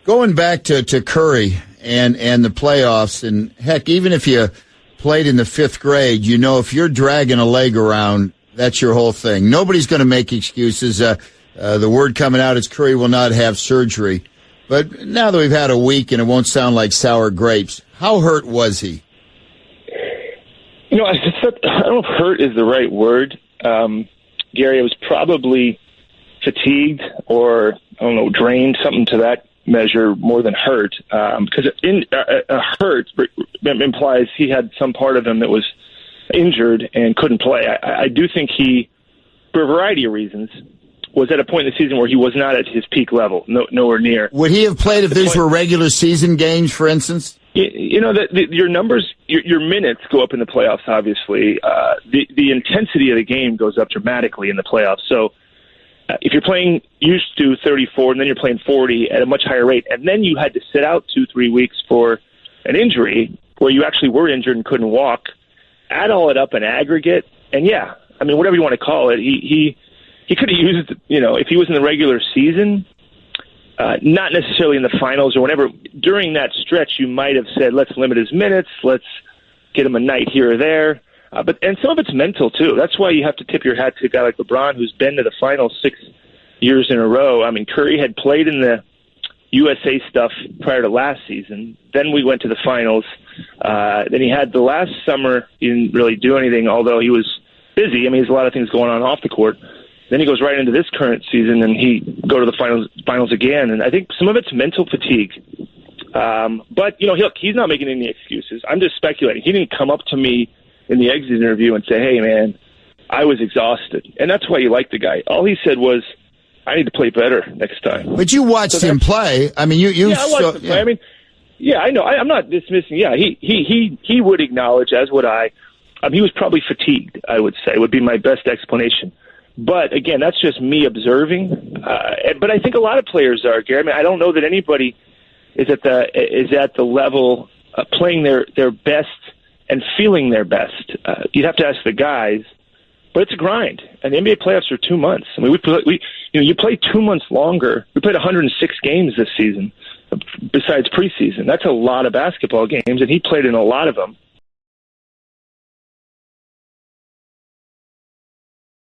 Going back to Curry and the playoffs, and heck, even if you played in the fifth grade, you know if you're dragging a leg around, that's your whole thing. Nobody's going to make excuses. The word coming out is Curry will not have surgery. But now that we've had a week and it won't sound like sour grapes, how hurt was he? You know, I don't know if hurt is the right word. Gary, I was probably fatigued or, I don't know, drained, something to that measure more than hurt. Because hurt implies he had some part of him that was injured and couldn't play. I do think he, for a variety of reasons, was at a point in the season where he was not at his peak level, nowhere near. Would he have played if these were regular season games, for instance? You know, your numbers, your minutes go up in the playoffs, obviously. The intensity of the game goes up dramatically in the playoffs. So if you're playing used to 34 and then you're playing 40 at a much higher rate, and then you had to sit out 2-3 weeks for an injury where you actually were injured and couldn't walk, add all it up in aggregate, and yeah, I mean, whatever you want to call it, he could have used, you know, if he was in the regular season, not necessarily in the finals or whenever, during that stretch, you might have said, let's limit his minutes, let's get him a night here or there. And some of it's mental, too. That's why you have to tip your hat to a guy like LeBron, who's been to the finals 6 years in a row. I mean, Curry had played in the USA stuff prior to last season. Then we went to the finals. Then he had the last summer, he didn't really do anything, although he was busy. I mean, there's a lot of things going on off the court. Then he goes right into this current season, and he go to the finals again. And I think some of it's mental fatigue. But, you know, he's not making any excuses. I'm just speculating. He didn't come up to me in the exit interview and say, hey, man, I was exhausted. And that's why you like the guy. All he said was, I need to play better next time. But you watched him play. I mean, I watched him play. I mean, yeah, I know. I'm not dismissing. Yeah, he would acknowledge, as would I. He was probably fatigued, I would say, would be my best explanation. But, again, that's just me observing. But I think a lot of players are, Gary. I mean, I don't know that anybody is at the level of playing their best and feeling their best. You'd have to ask the guys. But it's a grind. And the NBA playoffs are 2 months. I mean, you play 2 months longer. We played 106 games this season, besides preseason. That's a lot of basketball games, and he played in a lot of them.